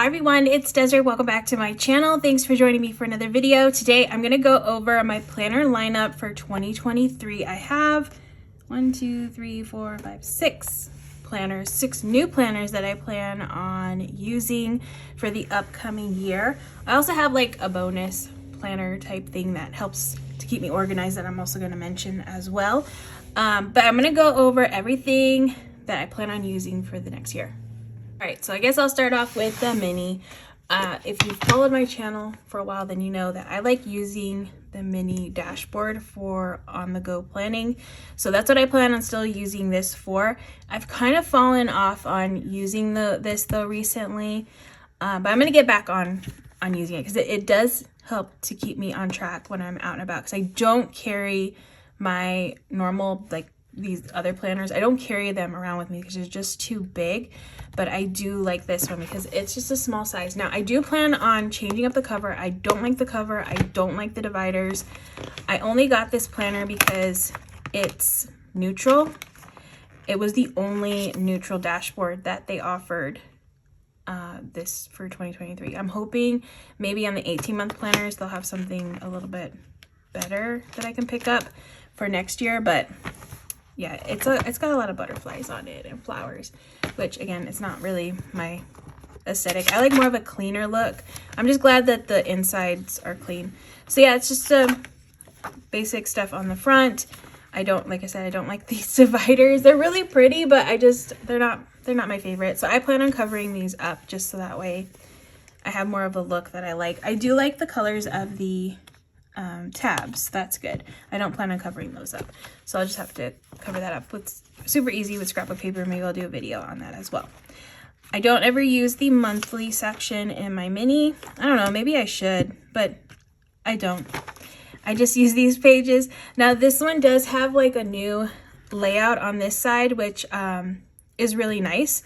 Hi everyone, it's Desiree. Welcome back to my channel. Thanks for joining me for another video. Today I'm going to go over my planner lineup for 2023. I have 6 planners, 6 new planners that I plan on using for the upcoming year. I also have like a bonus planner type thing that helps to keep me organized that I'm also going to mention as well. But I'm going to go over everything that I plan on using for the next year. All right, so I guess I'll start off with the mini. If you've followed my channel for a while, then you know that I like using the mini dashboard for on-the-go planning. So that's what I plan on still using this for. I've kind of fallen off on using this though recently, but I'm gonna get back on using it because it does help to keep me on track when I'm out and about, because I don't carry my normal, like these other planners, I don't carry them around with me because they're just too big. But I do like this one because it's just a small size. Now I do plan on changing up the cover. I don't like the cover, I don't like the dividers. I only got this planner because it's neutral. It was the only neutral dashboard that they offered this for 2023. I'm hoping maybe on the 18-month planners they'll have something a little bit better that I can pick up for next year. But yeah, it's got a lot of butterflies on it and flowers, which again, it's not really my aesthetic. I like more of a cleaner look. I'm just glad that the insides are clean. So yeah, it's just basic stuff on the front. Like I said, I don't like these dividers. They're really pretty, but they're not my favorite. So I plan on covering these up just so that way I have more of a look that I like. I do like the colors of the tabs. That's good. I don't plan on covering those up, so I'll just have to cover that up with super easy with scrapbook paper. Maybe I'll do a video on that as well. I don't ever use the monthly section in my mini. I don't know, maybe I should, but I don't. I just use these pages. Now this one does have like a new layout on this side, which is really nice.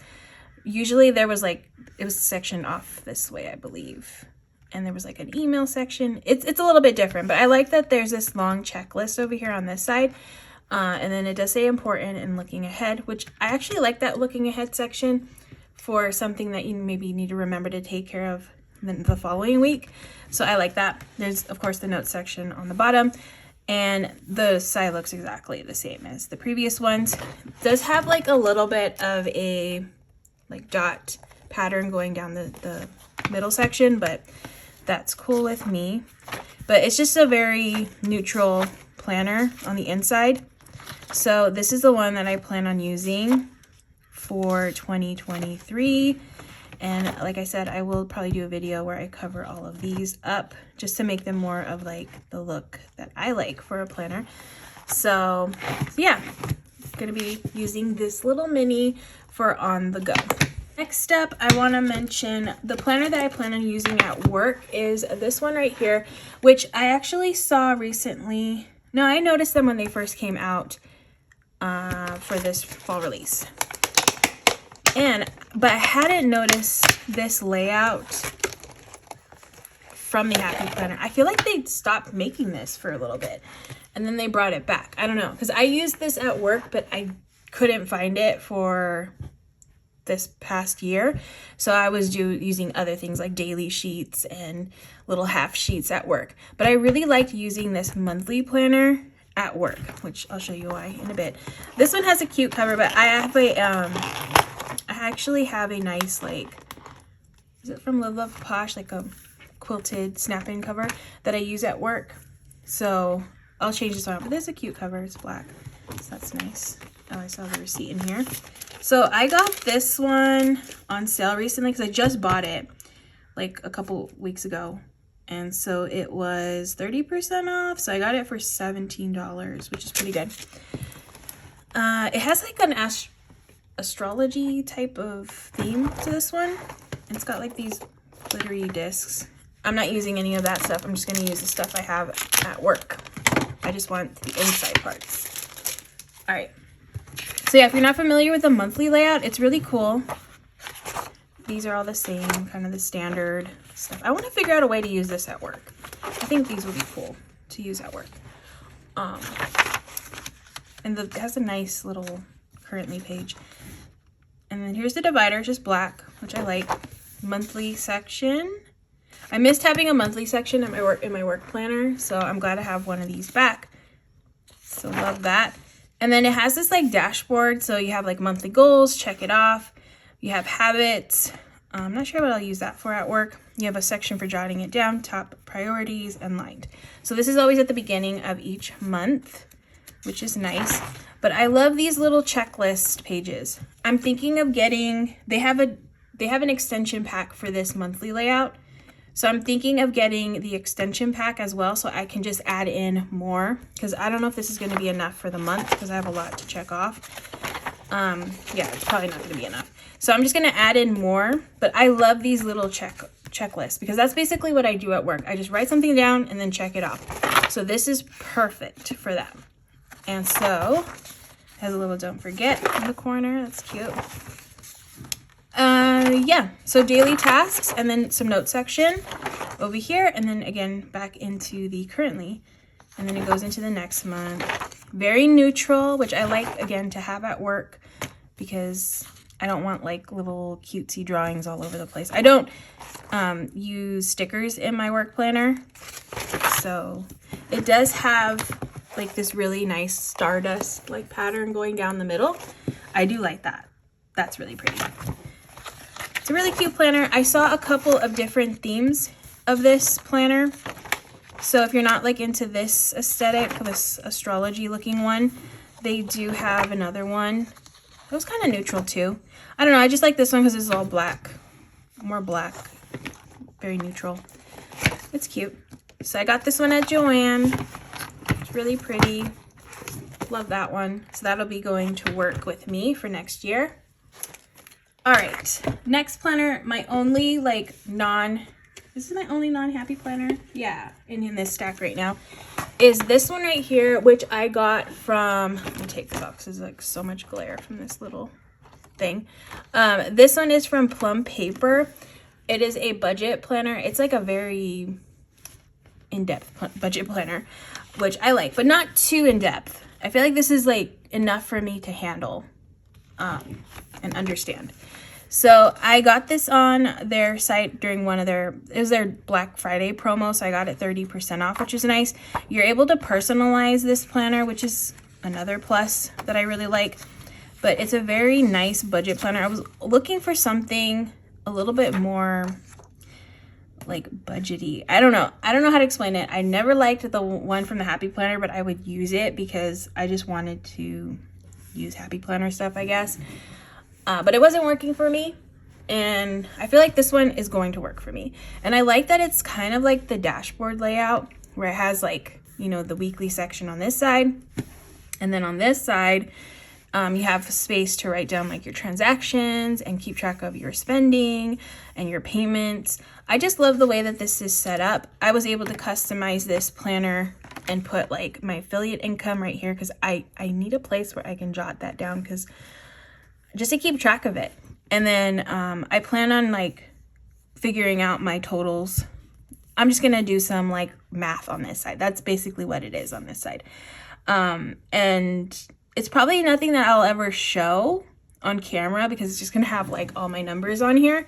Usually it was sectioned off this way, I believe. And there was like an email section. It's a little bit different, but I like that there's this long checklist over here on this side. And then it does say important and looking ahead, which I actually like that looking ahead section for something that you maybe need to remember to take care of the following week. So I like that. There's of course the notes section on the bottom, and the side looks exactly the same as the previous ones. It does have like a little bit of a like dot pattern going down the middle section, but that's cool with me. But it's just a very neutral planner on the inside. So this is the one that I plan on using for 2023. And like I said, I will probably do a video where I cover all of these up just to make them more of like the look that I like for a planner. So yeah, gonna be using this little mini for on the go. Next up, I want to mention the planner that I plan on using at work is this one right here, which I actually saw recently. No, I noticed them when they first came out for this fall release. But I hadn't noticed this layout from the Happy Planner. I feel like they stopped making this for a little bit and then they brought it back. I don't know, because I used this at work, but I couldn't find it for this past year, so I was using other things like daily sheets and little half sheets at work. But I really liked using this monthly planner at work, which I'll show you why in a bit. This one has a cute cover, but I have I actually have a nice, like, is it from Live Love Posh, like a quilted snap-in cover that I use at work. So I'll change this one up, but there's a cute cover. It's black, so that's nice. Oh, I saw the receipt in here. So I got this one on sale recently because I just bought it like a couple weeks ago. And so it was 30% off. So I got it for $17, which is pretty good. It has like an astrology type of theme to this one. And it's got like these glittery discs. I'm not using any of that stuff. I'm just going to use the stuff I have at work. I just want the inside parts. All right. So yeah, if you're not familiar with the monthly layout, it's really cool. These are all the same, kind of the standard stuff. I want to figure out a way to use this at work. I think these would be cool to use at work. And it has a nice little currently page. And then here's the divider, just black, which I like. monthly section. I missed having a monthly section in my work planner, so I'm glad to have one of these back. So love that. And then it has this like dashboard, so you have like monthly goals, check it off. You have habits. I'm not sure what I'll use that for at work. You have a section for jotting it down, top priorities, and lined. So this is always at the beginning of each month, which is nice. But I love these little checklist pages. I'm thinking of getting, they have an extension pack for this monthly layout. So I'm thinking of getting the extension pack as well, so I can just add in more, because I don't know if this is going to be enough for the month because I have a lot to check off. Yeah, it's probably not going to be enough. So I'm just going to add in more, but I love these little checklists because that's basically what I do at work. I just write something down and then check it off. So this is perfect for that. And so it has a little don't forget in the corner. That's cute. Yeah, so daily tasks and then some notes section over here, and then again back into the currently, and then it goes into the next month. Very neutral, which I like again to have at work because I don't want like little cutesy drawings all over the place. I don't use stickers in my work planner, so it does have like this really nice stardust like pattern going down the middle. I do like that. That's really pretty. It's a really cute planner. I saw a couple of different themes of this planner. So if you're not like into this aesthetic, this astrology looking one, they do have another one. It was kind of neutral too. I don't know. I just like this one because it's all black, more black, very neutral. It's cute. So I got this one at Joann. It's really pretty. Love that one. So that'll be going to work with me for next year. All right, next planner, my only like this is my only non-happy planner, yeah, in this stack right now, is this one right here, which I got from, let me take this off because there's like so much glare from this little thing. This one is from Plum Paper. It is a budget planner. It's like a very in-depth budget planner, which I like, but not too in-depth. I feel like this is like enough for me to handle and understand. So I got this on their site during it was their Black Friday promo, so I got it 30% off, which is nice. You're able to personalize this planner, which is another plus that I really like. But it's a very nice budget planner. I was looking for something a little bit more like budgety. I don't know how to explain it. I never liked the one from the Happy Planner, but I would use it because I just wanted to use Happy Planner stuff, I guess. But it wasn't working for me, and I feel like this one is going to work for me. And I like that it's kind of like the dashboard layout where it has like, you know, the weekly section on this side, and then on this side you have space to write down like your transactions and keep track of your spending and your payments. I just love the way that this is set up. I was able to customize this planner and put like my affiliate income right here because I need a place where I can jot that down, because just to keep track of it. And then I plan on like figuring out my totals. I'm just gonna do some like math on this side. That's basically what it is on this side. And it's probably nothing that I'll ever show on camera because it's just gonna have like all my numbers on here,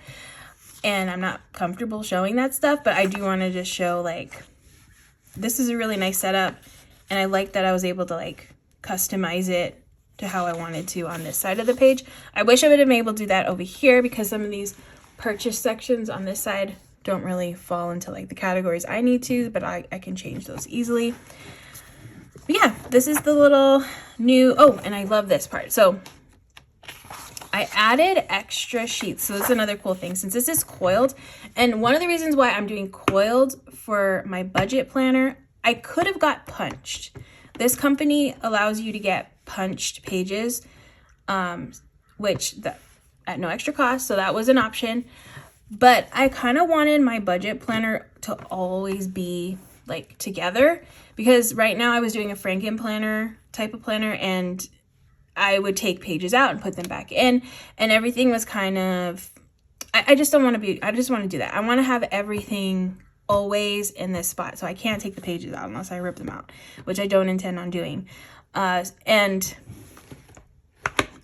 and I'm not comfortable showing that stuff, but I do want to just show like this is a really nice setup, and I like that I was able to like customize it to how I wanted to on this side of the page. I wish I would have been able to do that over here because some of these purchase sections on this side don't really fall into like the categories I need to, but I can change those easily. But yeah, this is the little new, oh, and I love this part. So I added extra sheets. So that's another cool thing since this is coiled. And one of the reasons why I'm doing coiled for my budget planner, I could have got punched. This company allows you to get punched pages, which at no extra cost, so that was an option. But I kind of wanted my budget planner to always be like together, because right now I was doing a Franken planner type of planner, and I would take pages out and put them back in, and everything was kind of, I just don't want to be, I just want to do that. I want to have everything always in this spot, so I can't take the pages out unless I rip them out, which I don't intend on doing. And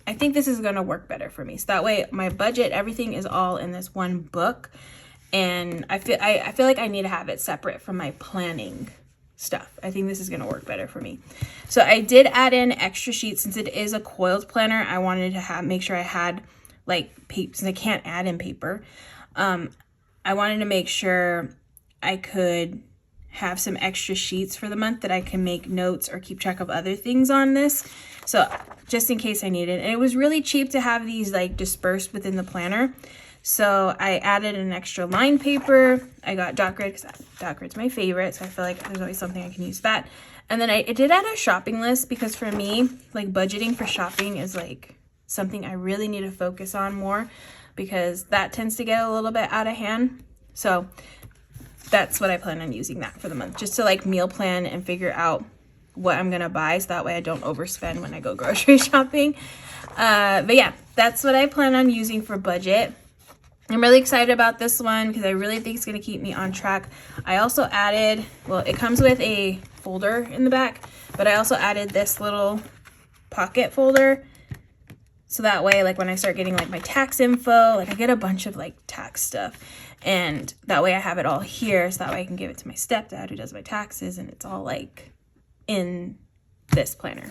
I think this is going to work better for me. So that way my budget, everything is all in this one book. And I feel like I need to have it separate from my planning stuff. I think this is going to work better for me. So I did add in extra sheets since it is a coiled planner. I wanted to make sure I had like paper, since I can't add in paper. I wanted to make sure I could have some extra sheets for the month that I can make notes or keep track of other things on this. So just in case I need it. And it was really cheap to have these like dispersed within the planner. So I added an extra line paper. I got dot grid because dot grid's my favorite. So I feel like there's always something I can use that. And then I did add a shopping list because for me, like budgeting for shopping is like something I really need to focus on more because that tends to get a little bit out of hand. So that's what I plan on using that for the month, just to like meal plan and figure out what I'm gonna buy so that way I don't overspend when I go grocery shopping. But yeah, that's what I plan on using for budget. I'm really excited about this one because I really think it's going to keep me on track. I also added, well, it comes with a folder in the back, but I also added this little pocket folder. So that way, like when I start getting like my tax info, like I get a bunch of like tax stuff. And that way I have it all here. So that way I can give it to my stepdad who does my taxes and it's all like in this planner.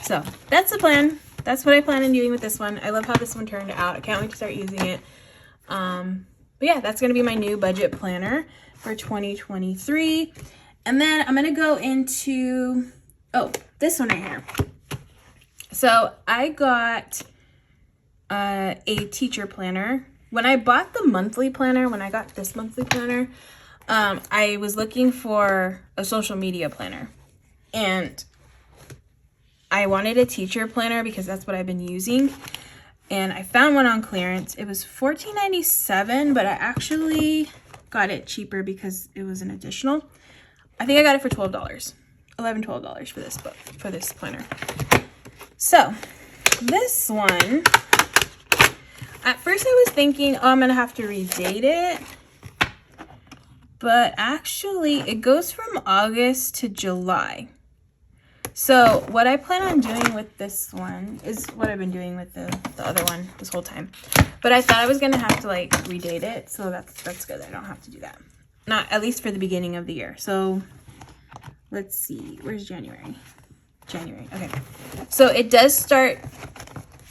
So that's the plan. That's what I plan on doing with this one. I love how this one turned out. I can't wait to start using it. But yeah, that's going to be my new budget planner for 2023. And then I'm going to go into, this one right here. So I got a teacher planner. When I bought the monthly planner, when I got this monthly planner, I was looking for a social media planner. And I wanted a teacher planner because that's what I've been using. And I found one on clearance. It was $14.97, but I actually got it cheaper because it was an additional. I think I got it for $12. $12 for this book, for this planner. So this one, at first I was thinking, I'm gonna have to redate it. But actually it goes from August to July. So what I plan on doing with this one is what I've been doing with the other one this whole time. But I thought I was going to have to like redate it. So that's good. I don't have to do that. Not at least for the beginning of the year. So let's see. Where's January? January. Okay. So it does start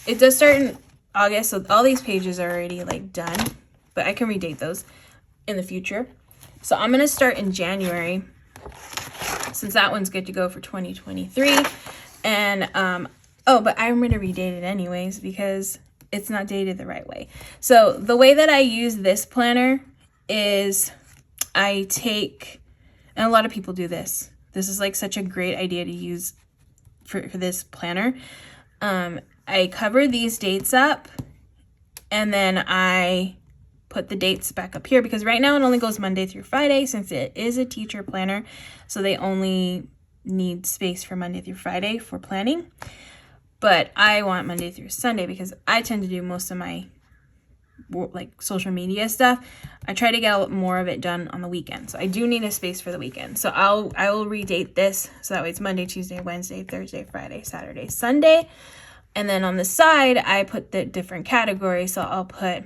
in August. So all these pages are already like done. But I can redate those in the future. So I'm going to start in January, since that one's good to go for 2023. And but I'm going to redate it anyways because it's not dated the right way. So the way that I use this planner is I take, and a lot of people do this. This is like such a great idea to use for this planner. I cover these dates up and then I put the dates back up here because right now it only goes Monday through Friday since it is a teacher planner. So they only need space for Monday through Friday for planning. But I want Monday through Sunday because I tend to do most of my like social media stuff. I try to get more of it done on the weekend. So I do need a space for the weekend. So I will redate this so that way it's Monday, Tuesday, Wednesday, Thursday, Friday, Saturday, Sunday. And then on the side, I put the different categories. So I'll put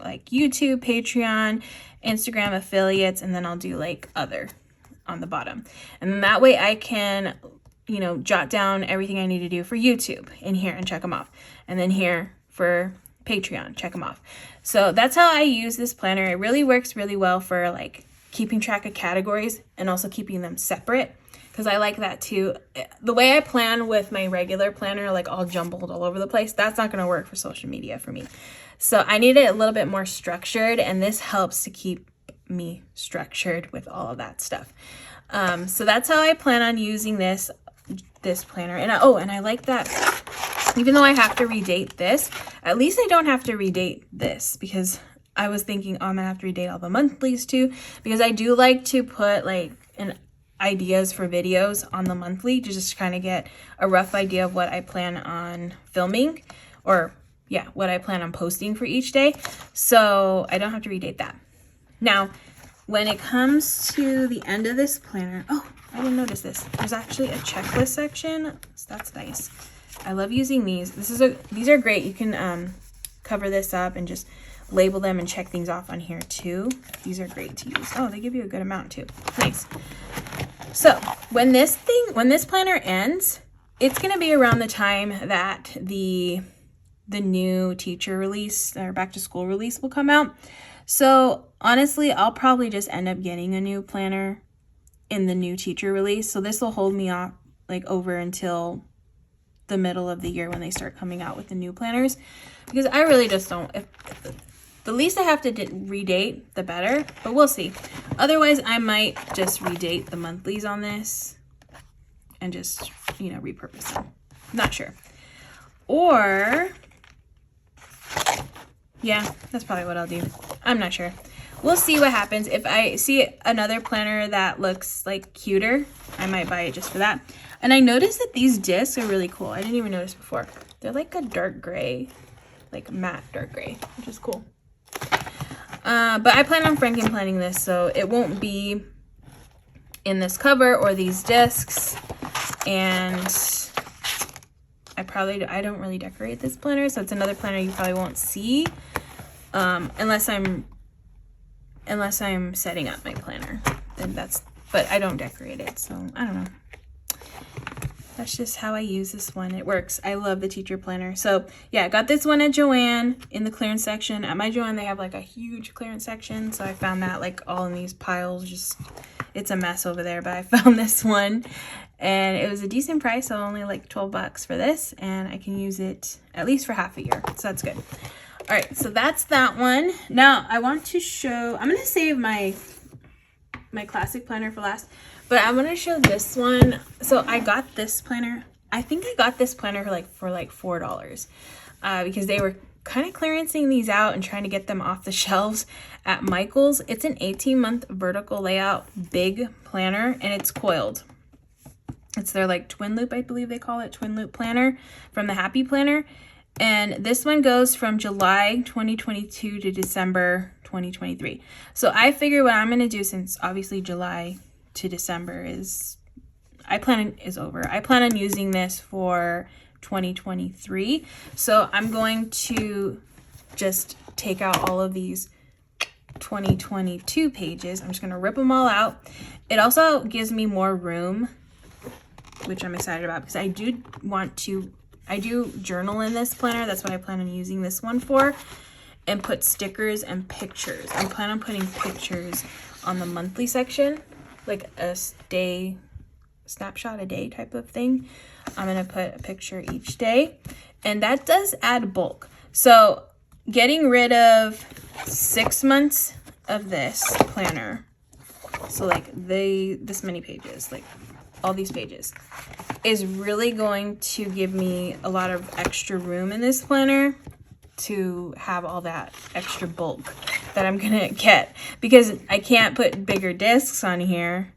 like YouTube, Patreon, Instagram affiliates, and then I'll do like other on the bottom. And then that way I can, jot down everything I need to do for YouTube in here and check them off. And then here for Patreon, check them off. So that's how I use this planner. It really works really well for like keeping track of categories and also keeping them separate because I like that too. The way I plan with my regular planner, like all jumbled all over the place, that's not going to work for social media for me. So I need it a little bit more structured, and this helps to keep me structured with all of that stuff. So that's how I plan on using this planner. And I like that even though I have to redate this, at least I don't have to redate this because I was thinking, I'm gonna have to redate all the monthlies too, because I do like to put like ideas for videos on the monthly to just kind of get a rough idea of what I plan on filming or what I plan on posting for each day. So I don't have to redate that. Now, when it comes to the end of this planner, I didn't notice this. There's actually a checklist section. So that's nice. I love using these. These are great. You can cover this up and just label them and check things off on here too. These are great to use. Oh, they give you a good amount too. Nice. So when this planner ends, it's gonna be around the time that the new teacher release or back to school release will come out. So honestly, I'll probably just end up getting a new planner in the new teacher release. So this will hold me off like over until the middle of the year when they start coming out with the new planners, because I really just don't, if the least I have to redate, the better, but we'll see. Otherwise, I might just redate the monthlies on this and just, you know, repurpose them. Not sure. Or, yeah, that's probably what I'll do. I'm not sure. We'll see what happens. If I see another planner that looks like cuter, I might buy it just for that. And I noticed that these discs are really cool. I didn't even notice before. They're like a dark gray, like matte dark gray, which is cool. But I plan on Franken-planning this, so it won't be in this cover or these discs. And I don't really decorate this planner, so it's another planner you probably won't see unless I'm setting up my planner. Then but I don't decorate it, so I don't know. That's just how I use this one. It works. I love the teacher planner. So yeah, I got this one at Joann in the clearance section. At my Joann, they have like a huge clearance section. So I found that like all in these piles, just, it's a mess over there, but I found this one and it was a decent price. So only like 12 bucks for this, and I can use it at least for half a year. So that's good. All right, so that's that one. Now I want to show, I'm going to save my classic planner for last, but I'm going to show this one. So I got this planner. I think I got this planner for like $4 because they were kind of clearancing these out and trying to get them off the shelves at Michael's. It's an 18-month vertical layout big planner, and it's coiled. It's their like twin loop, I believe they call it, twin loop planner from the Happy Planner. And this one goes from July 2022 to December 2023. So I figure what I'm going to do, since obviously July to December is over. I plan on using this for 2023. So I'm going to just take out all of these 2022 pages. I'm just going to rip them all out. It also gives me more room, which I'm excited about, because I do journal in this planner. That's what I plan on using this one for, and put stickers and pictures. I plan on putting pictures on the monthly section, like a snapshot a day type of thing. I'm going to put a picture each day, and that does add bulk. So getting rid of 6 months of this planner, so like this many pages, like all these pages, is really going to give me a lot of extra room in this planner to have all that extra bulk that I'm gonna get, because I can't put bigger discs on here,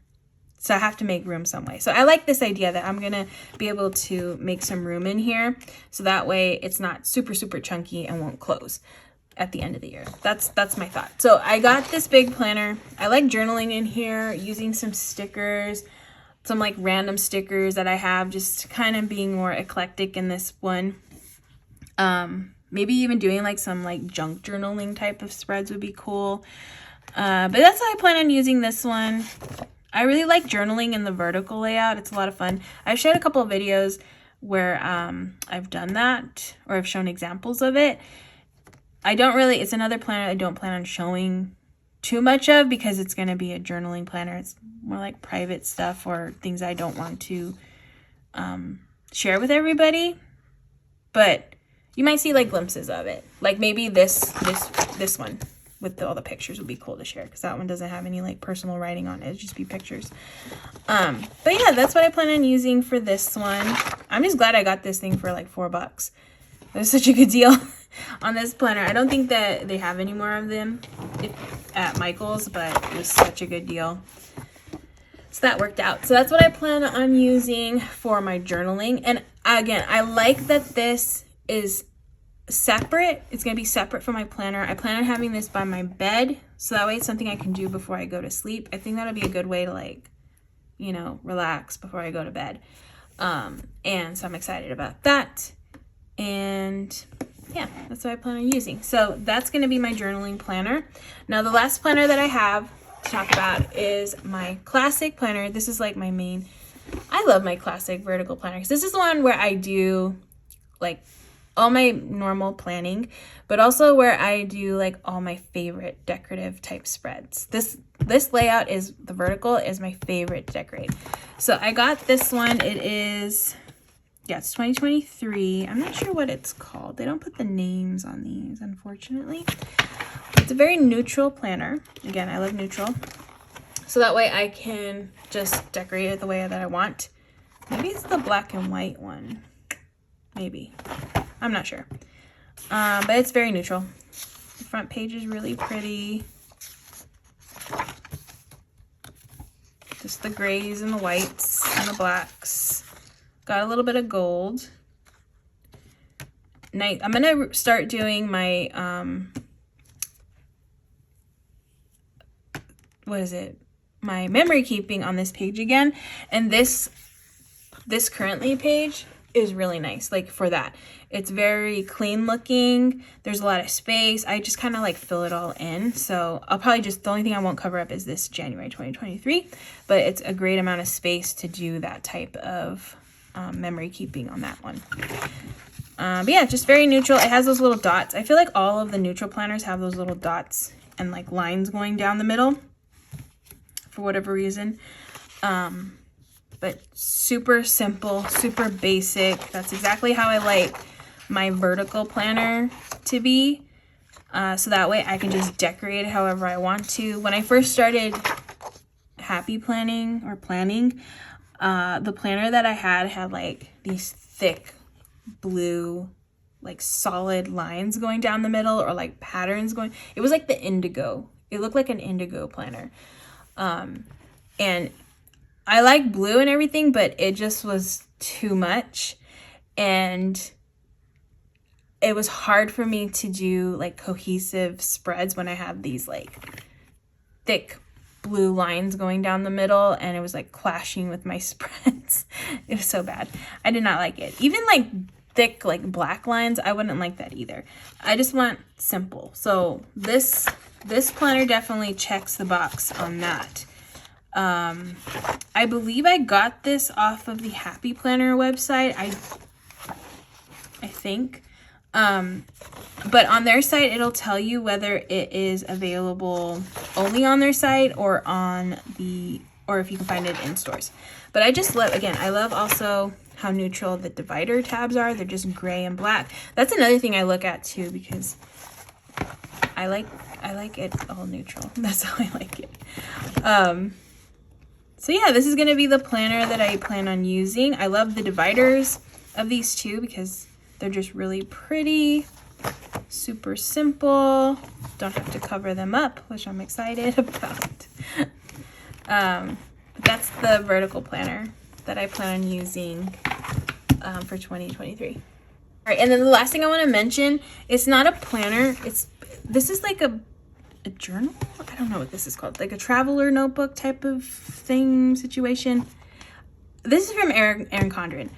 so I have to make room some way. So I like this idea that I'm gonna be able to make some room in here, so that way it's not super chunky and won't close at the end of the year. That's my thought. So I got this big planner. I like journaling in here, using some stickers, some like random stickers that I have, just kind of being more eclectic in this one. Maybe even doing like some like junk journaling type of spreads would be cool. But that's how I plan on using this one. I really like journaling in the vertical layout. It's a lot of fun. I've shared a couple of videos where I've done that, or I've shown examples of it. It's another planner I don't plan on showing too much of, because it's going to be a journaling planner. It's more like private stuff or things I don't want to share with everybody, but you might see like glimpses of it. Like maybe this one with all the pictures would be cool to share, because that one doesn't have any like personal writing on it. It'd just be pictures. But yeah, that's what I plan on using for this one. I'm just glad I got this thing for like $4. It was such a good deal on this planner. I don't think that they have any more of them at Michael's, but it was such a good deal. So that worked out. So that's what I plan on using for my journaling. And again, I like that this is separate. It's going to be separate from my planner. I plan on having this by my bed, so that way it's something I can do before I go to sleep. I think that'll be a good way to like, you know, relax before I go to bed. And so I'm excited about that. And yeah, that's what I plan on using. So that's going to be my journaling planner. Now the last planner that I have to talk about is my classic planner. This is like my main, I love my classic vertical planner because this is the one where I do like all my normal planning, but also where I do like all my favorite decorative type spreads. This layout is, the vertical is my favorite to decorate. So I got this one. It is, yeah, it's 2023. I'm not sure what it's called. They don't put the names on these, unfortunately. It's a very neutral planner. Again, I love neutral. So that way I can just decorate it the way that I want. Maybe it's the black and white one. Maybe. I'm not sure. But it's very neutral. The front page is really pretty. Just the grays and the whites and the blacks. Got a little bit of gold. Nice. I'm going to start doing my, what is it? My memory keeping on this page again. And this currently page is really nice, like for that. It's very clean looking. There's a lot of space. I just kind of like fill it all in. So I'll probably just, the only thing I won't cover up is this January 2023, but it's a great amount of space to do that type of memory keeping on that one. But yeah, just very neutral. It has those little dots. I feel like all of the neutral planners have those little dots and like lines going down the middle for whatever reason. But super simple, super basic. That's exactly how I like my vertical planner to be. So that way I can just decorate it however I want to. When I first started happy planning or planning, the planner that I had like these thick blue, like solid lines going down the middle, or like patterns going. It was like the indigo. It looked like an indigo planner. And I like blue and everything, but it just was too much. And it was hard for me to do like cohesive spreads when I have these like thick blue lines going down the middle, and it was like clashing with my spreads. It was so bad. I did not like it. Even like thick like black lines, I wouldn't like that either. I just want simple. So this planner definitely checks the box on that. I believe I got this off of the Happy Planner website. I think. But on their site, it'll tell you whether it is available only on their site or or if you can find it in stores. But I just love, again, I love also how neutral the divider tabs are. They're just gray and black. That's another thing I look at too, because I like it all neutral. That's how I like it. So yeah, this is going to be the planner that I plan on using. I love the dividers of these two because they're just really pretty, super simple. Don't have to cover them up, which I'm excited about. That's the vertical planner that I plan on using for 2023. All right, and then the last thing I want to mention, it's not a planner. This is like a journal? I don't know what this is called. Like a traveler notebook type of thing situation. This is from Erin Condren.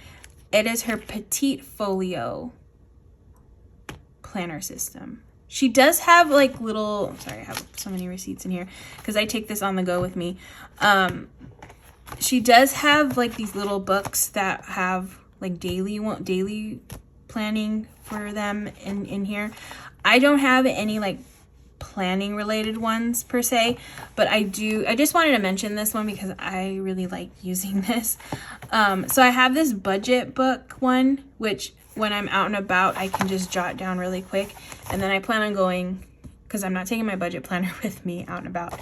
It is her Petite Folio planner system. She does have like little, sorry, I have so many receipts in here because I take this on the go with me. She does have like these little books that have like daily planning for them in here. I don't have any like planning related ones per se, but I just wanted to mention this one because I really like using this. So I have this budget book one, which when I'm out and about, I can just jot down really quick. And then I plan on going, because I'm not taking my budget planner with me out and about.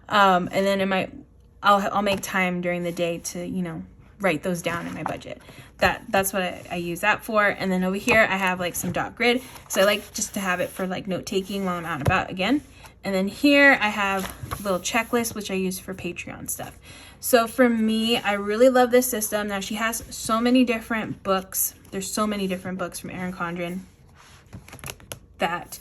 And then I'll make time during the day to, write those down in my budget. That's what I use that for. And then over here, I have like some dot grid. So I like just to have it for like note taking while I'm out and about again. And then here I have a little checklist, which I use for Patreon stuff. So for me, I really love this system. Now she has so many different books. There's so many different books from Erin Condren that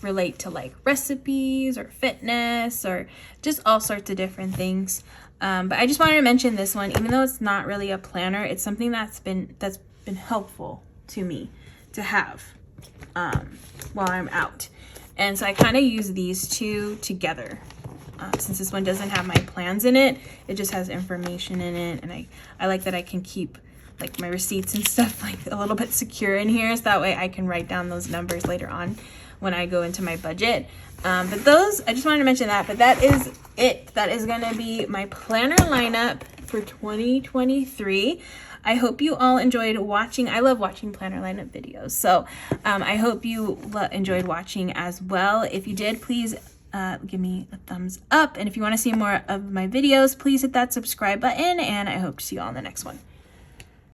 relate to like recipes or fitness or just all sorts of different things. But I just wanted to mention this one, even though it's not really a planner, it's something that's been helpful to me to have while I'm out. And so I kind of use these two together. Since this one doesn't have my plans in it, it just has information in it, and I like that I can keep like my receipts and stuff like a little bit secure in here, so that way I can write down those numbers later on when I go into my budget. But those, I just wanted to mention that, but that is it. That is going to be my planner lineup for 2023. I hope you all enjoyed watching. I love watching planner lineup videos, so I hope you enjoyed watching as well. If you did, please give me a thumbs up, and if you want to see more of my videos, please hit that subscribe button, and I hope to see you all in the next one.